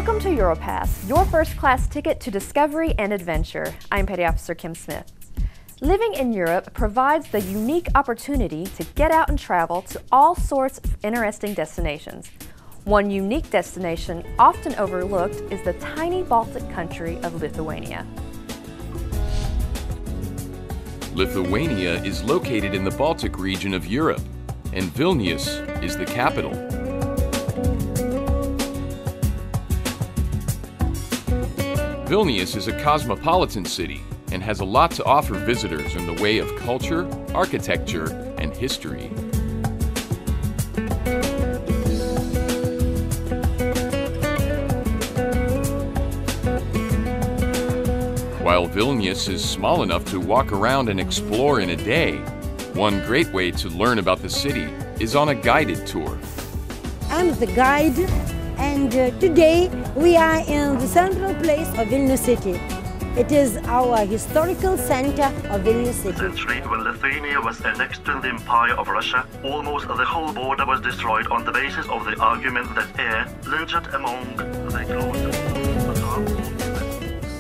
Welcome to Europass, your first-class ticket to discovery and adventure. I'm Petty Officer Kim Smith. Living in Europe provides the unique opportunity to get out and travel to all sorts of interesting destinations. One unique destination often overlooked is the tiny Baltic country of Lithuania. Lithuania is located in the Baltic region of Europe, and Vilnius is the capital. Vilnius is a cosmopolitan city and has a lot to offer visitors in the way of culture, architecture, and history. While Vilnius is small enough to walk around and explore in a day, one great way to learn about the city is on a guided tour. I'm the guide, and today we are in the central place of Vilnius city. It is our historical center of Vilnius city. Century, when Lithuania was annexed to the Empire of Russia, almost the whole border was destroyed on the basis of the argument that air linged among the closed.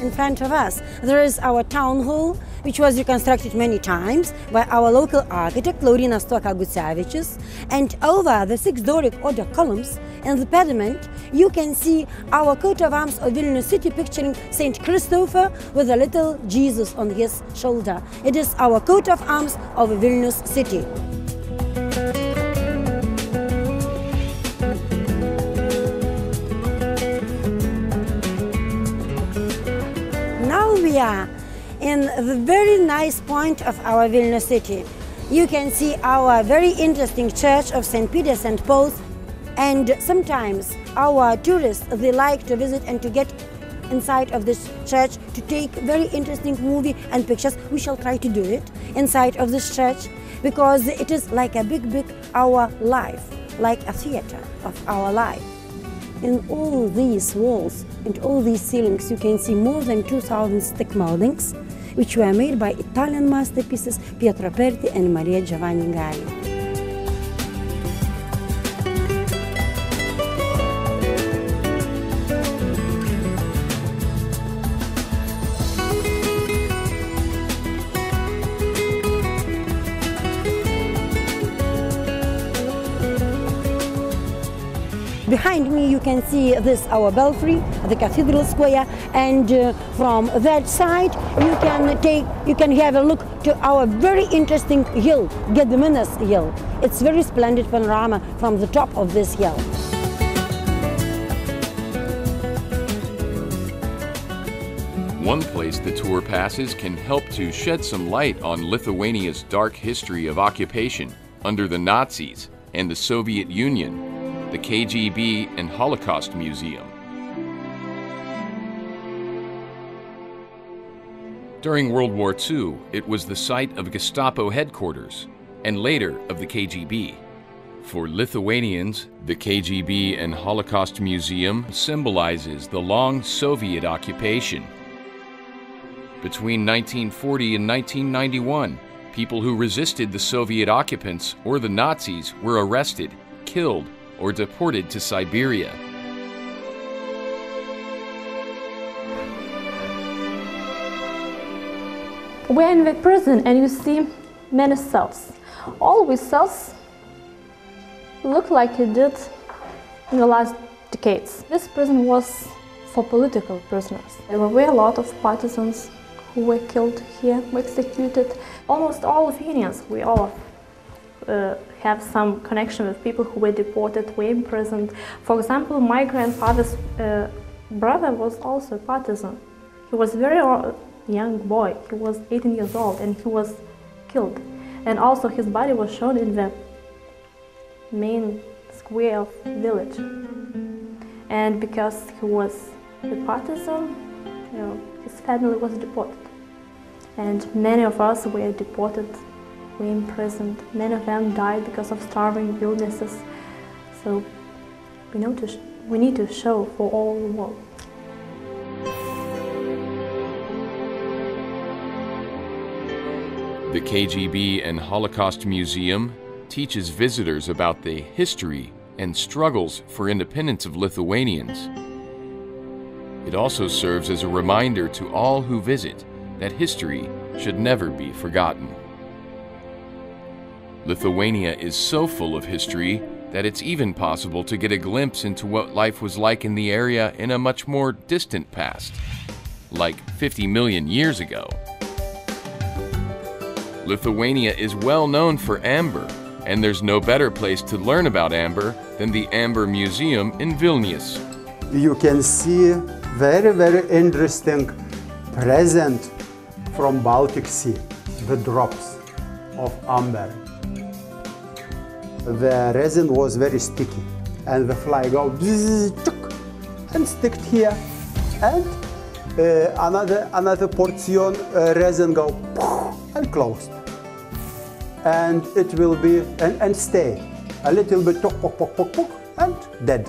In front of us, there is our town hall, which was reconstructed many times by our local architect, Laurynas Gucevičius. And over the 6 Doric order columns in the pediment, you can see our coat of arms of Vilnius city picturing Saint Christopher with a little Jesus on his shoulder. It is our coat of arms of Vilnius city. Now we are in the very nice point of our Vilnius city. You can see our very interesting church of St. Peter, St. Paul's, and sometimes our tourists, they like to visit and to get inside of this church to take very interesting movie and pictures. We shall try to do it inside of this church because it is like a big our life, like a theater of our life. In all these walls and all these ceilings, you can see more than 2,000 stick moldings, which were made by Italian masterpieces Pietro Perti and Maria Giovanni Galli. Behind me you can see this our belfry, the cathedral square, and from that side you can have a look to our very interesting hill, Gediminas Hill. It's very splendid panorama from the top of this hill. One place the tour passes can help to shed some light on Lithuania's dark history of occupation under the Nazis and the Soviet Union, the KGB and Holocaust Museum. During World War II, it was the site of Gestapo headquarters, and later of the KGB. For Lithuanians, the KGB and Holocaust Museum symbolizes the long Soviet occupation. Between 1940 and 1991, people who resisted the Soviet occupants or the Nazis were arrested, killed, or deported to Siberia. We're in the prison and you see many cells. All these cells look like it did in the last decades. This prison was for political prisoners. There were a lot of partisans who were killed here, were executed. Almost all Lithuanians, we all have some connection with people who were deported, were imprisoned. For example, my grandfather's brother was also a partisan. He was a very young boy. He was 18 years old and he was killed. And also his body was shown in the main square of the village. And because he was a partisan, his family was deported. And many of us were deported, were imprisoned. Many of them died because of starving illnesses. So we need to show for all the world. The KGB and Holocaust Museum teaches visitors about the history and struggles for independence of Lithuanians. It also serves as a reminder to all who visit that history should never be forgotten. Lithuania is so full of history that it's even possible to get a glimpse into what life was like in the area in a much more distant past, like 50 million years ago. Lithuania is well known for amber, and there's no better place to learn about amber than the Amber Museum in Vilnius. You can see very, very interesting present from Baltic Sea, the drops of amber. The resin was very sticky, and the fly go and stick here, and another portion resin go and closed, and it will be and stay a little bit and dead.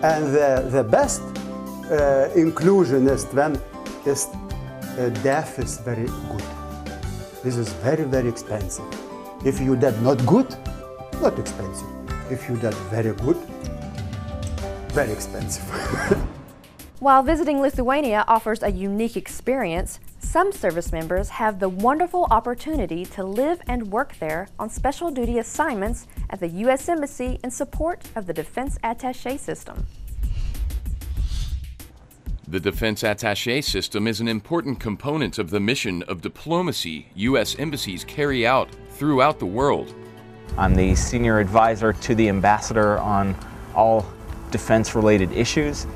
And the best inclusion is when death is very good. This is very, very expensive. If you dead not good, not expensive. If you did very good, very expensive. While visiting Lithuania offers a unique experience, some service members have the wonderful opportunity to live and work there on special duty assignments at the U.S. Embassy in support of the Defense Attaché System. The Defense Attaché System is an important component of the mission of diplomacy U.S. embassies carry out throughout the world. I'm the senior advisor to the ambassador on all defense-related issues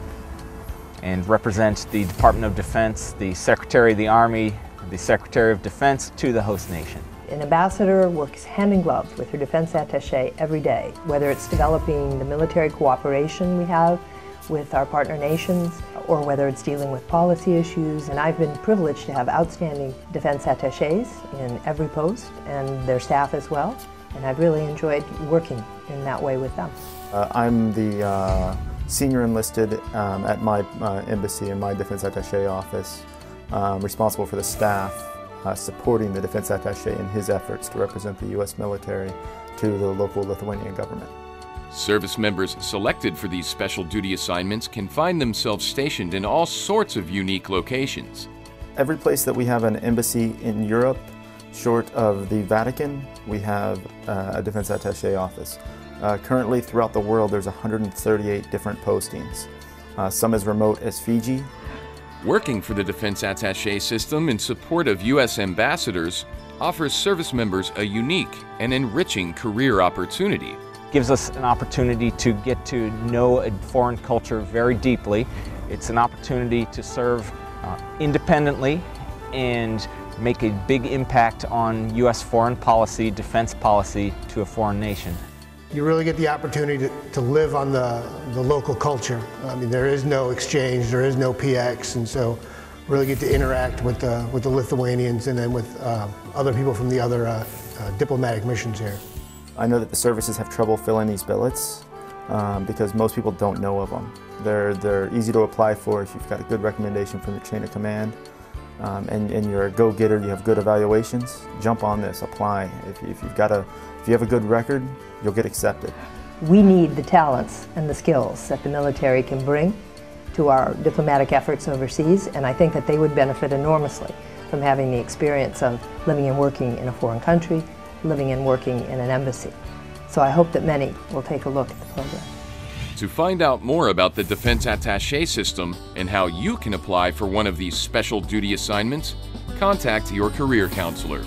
and represent the Department of Defense, the Secretary of the Army, the Secretary of Defense to the host nation. An ambassador works hand in glove with her defense attaché every day, whether it's developing the military cooperation we have with our partner nations, or whether it's dealing with policy issues. And I've been privileged to have outstanding defense attachés in every post and their staff as well. And I've really enjoyed working in that way with them. I'm the senior enlisted at my embassy in my Defense Attaché office, responsible for the staff supporting the Defense Attaché in his efforts to represent the U.S. military to the local Lithuanian government. Service members selected for these special duty assignments can find themselves stationed in all sorts of unique locations. Every place that we have an embassy in Europe, short of the Vatican, we have a Defense Attaché office. Currently, throughout the world, there's 138 different postings, some as remote as Fiji. Working for the Defense Attaché System in support of U.S. ambassadors offers service members a unique and enriching career opportunity. Gives us an opportunity to get to know a foreign culture very deeply. It's an opportunity to serve independently and make a big impact on U.S. foreign policy, defense policy to a foreign nation. You really get the opportunity to live on the local culture. I mean, there is no exchange, there is no PX, and so really get to interact with the Lithuanians and then with other people from the other diplomatic missions here. I know that the services have trouble filling these billets because most people don't know of them. They're easy to apply for if you've got a good recommendation from the chain of command. And you're a go-getter, you have good evaluations, jump on this, apply. If you have a good record, you'll get accepted. We need the talents and the skills that the military can bring to our diplomatic efforts overseas, and I think that they would benefit enormously from having the experience of living and working in a foreign country, living and working in an embassy. So I hope that many will take a look at the program. To find out more about the Defense Attaché System and how you can apply for one of these special duty assignments, contact your career counselor.